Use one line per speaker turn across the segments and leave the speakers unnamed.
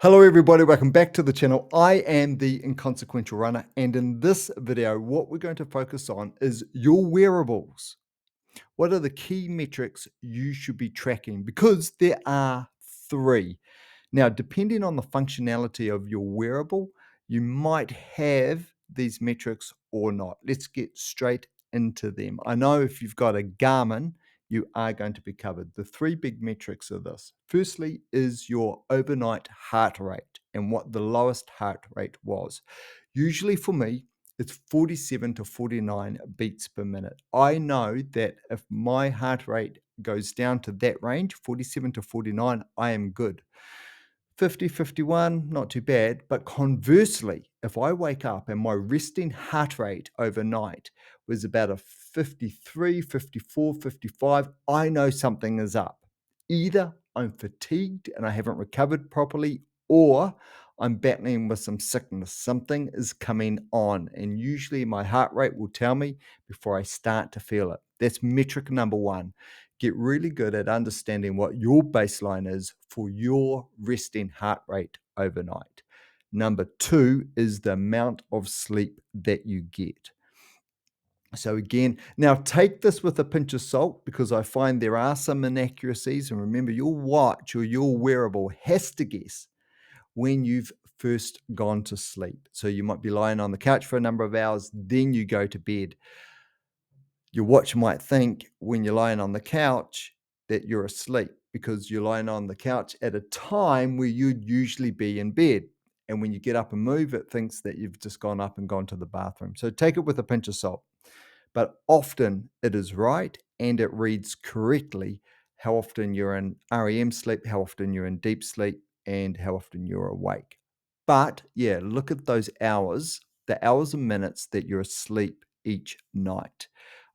Hello everybody, welcome back to the channel. I am the Inconsequential Runner, and in this video, what we're going to focus on is your wearables. What are the key metrics you should be tracking? Because there are three. Now, depending on the functionality of your wearable, you might have these metrics or not. Let's get straight into them. I know if you've got a Garmin, you are going to be covered. The three big metrics are this. Firstly, is your overnight heart rate and what the lowest heart rate was. Usually for me, it's 47 to 49 beats per minute. I know that if my heart rate goes down to that range, 47 to 49, I am good. 50, 51, not too bad. But conversely, if I wake up and my resting heart rate overnight was about a 53, 54, 55, I know something is up. Either I'm fatigued and I haven't recovered properly, or I'm battling with some sickness. Something is coming on. And usually my heart rate will tell me before I start to feel it. That's metric number one. Get really good at understanding what your baseline is for your resting heart rate overnight. Number two is the amount of sleep that you get. So again, now take this with a pinch of salt because I find there are some inaccuracies. And remember, your watch or your wearable has to guess when you've first gone to sleep. So you might be lying on the couch for a number of hours, then you go to bed. Your watch might think when you're lying on the couch that you're asleep because you're lying on the couch at a time where you'd usually be in bed. And when you get up and move, it thinks that you've just gone up and gone to the bathroom. So take it with a pinch of salt. But often it is right and it reads correctly how often you're in REM sleep, how often you're in deep sleep, and how often you're awake. But yeah, look at those hours, the hours and minutes that you're asleep each night.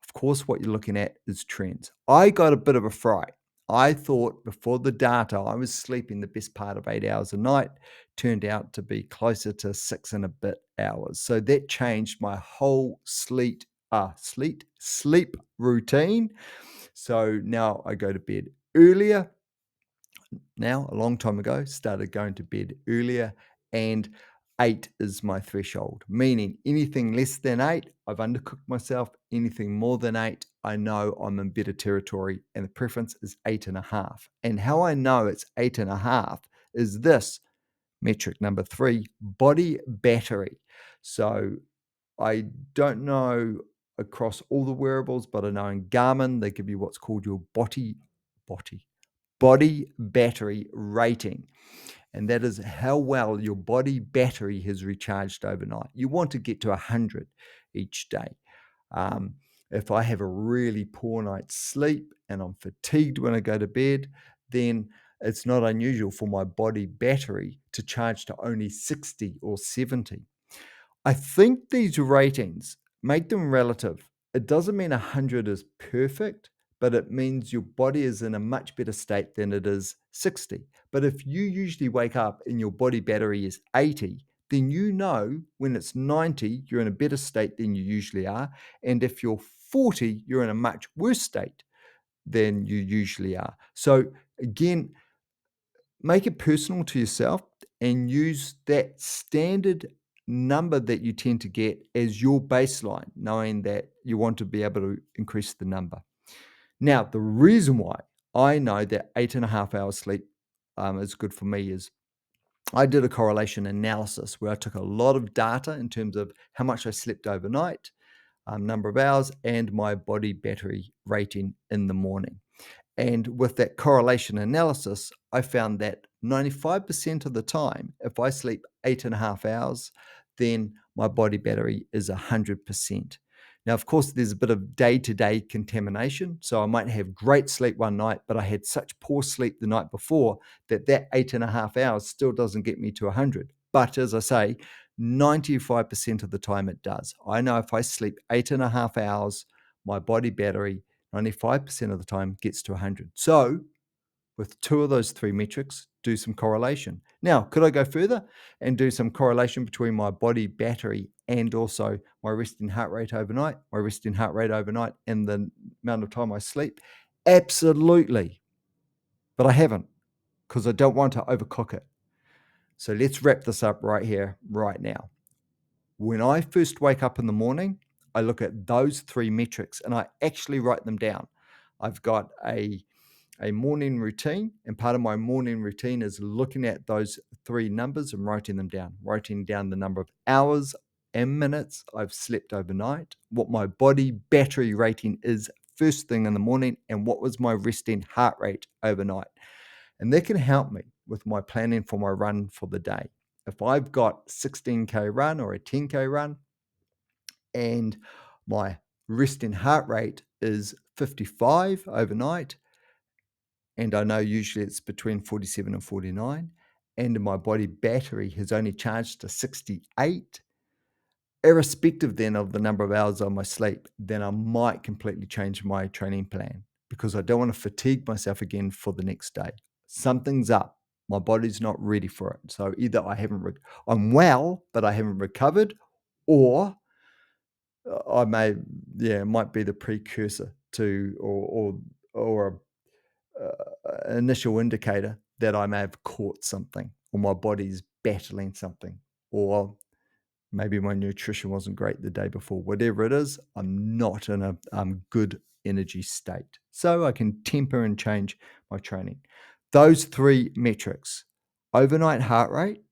Of course, what you're looking at is trends. I got a bit of a fright. I thought before the data, I was sleeping the best part of 8 hours a night. Turned out to be closer to 6 and a bit hours. So that changed my whole sleep routine. So now I go to bed earlier. Now, a long time ago, started going to bed earlier, and 8 is my threshold, meaning anything less than 8, I've undercooked myself. Anything more than 8, I know I'm in better territory, and the preference is 8.5. And how I know it's 8.5 is this metric number 3, body battery. So I don't know across all the wearables, but I know in Garmin, they give you what's called your body body battery rating. And that is how well your body battery has recharged overnight. You want to get to 100 each day. Um, if I have a really poor night's sleep and I'm fatigued when I go to bed, then it's not unusual for my body battery to charge to only 60 or 70. I think these ratings make them relative. It doesn't mean 100 is perfect, but it means your body is in a much better state than it is 60. But if you usually wake up and your body battery is 80, then you know when it's 90, you're in a better state than you usually are. And if you're 40, you're in a much worse state than you usually are. So, again, make it personal to yourself and use that standard number that you tend to get as your baseline, knowing that you want to be able to increase the number. Now, the reason why I know that 8.5 hours sleep is good for me is I did a correlation analysis where I took a lot of data in terms of how much I slept overnight, number of hours, and my body battery rating in the morning. And with that correlation analysis, I found that 95% of the time, if I sleep 8.5 hours, then my body battery is 100%. Now, of course, there's a bit of day to day contamination. So I might have great sleep one night, but I had such poor sleep the night before that 8.5 hours still doesn't get me to 100. But as I say, 95% of the time it does. I know if I sleep 8.5 hours, my body battery 95% of the time gets to 100. So with two of those three metrics, do some correlation. Now, could I go further and do some correlation between my body battery and also my resting heart rate overnight, and the amount of time I sleep? Absolutely. But I haven't because I don't want to overcook it. So let's wrap this up right here, right now. When I first wake up in the morning, I look at those 3 metrics and I actually write them down. I've got a morning routine, and part of my morning routine is looking at those 3 numbers and writing down the number of hours and minutes I've slept overnight, what my body battery rating is first thing in the morning, and what was my resting heart rate overnight. And that can help me with my planning for my run for the day. If I've got 16K run or a 10K run and my resting heart rate is 55 overnight, and I know usually it's between 47 and 49, and my body battery has only charged to 68, irrespective then of the number of hours of my sleep, then I might completely change my training plan because I don't want to fatigue myself again for the next day. Something's up. My body's not ready for it. So either I'm well, but I haven't recovered, or I may, yeah, it might be the precursor to, or initial indicator that I may have caught something or my body's battling something, or maybe my nutrition wasn't great the day before. Whatever it is, I'm not in a good energy state. So I can temper and change my training. Those 3 metrics: overnight heart rate,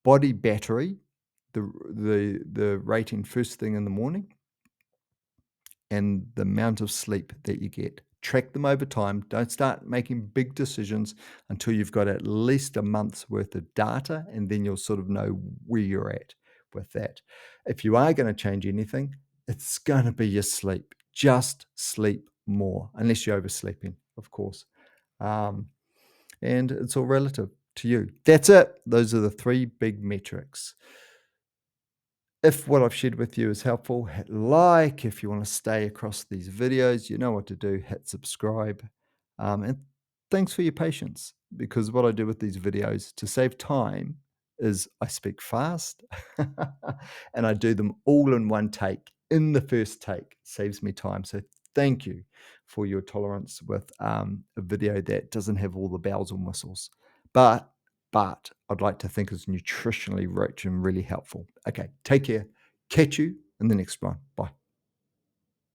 body battery, the rating first thing in the morning, and the amount of sleep that you get. Track them over time. Don't start making big decisions until you've got at least a month's worth of data, and then you'll sort of know where you're at with that. If you are going to change anything, it's going to be your sleep. Just sleep more, unless you're oversleeping, of course. Um, and it's all relative to you. That's it. Those are the 3 big metrics. If what I've shared with you is helpful, hit like. If you want to stay across these videos, you know what to do. Hit subscribe. And thanks for your patience, because what I do with these videos to save time is I speak fast and I do them all in one take. In the first take, saves me time. So thank you for your tolerance with a video that doesn't have all the bells and whistles. But I'd like to think it's nutritionally rich and really helpful. Okay, take care. Catch you in the next one. Bye.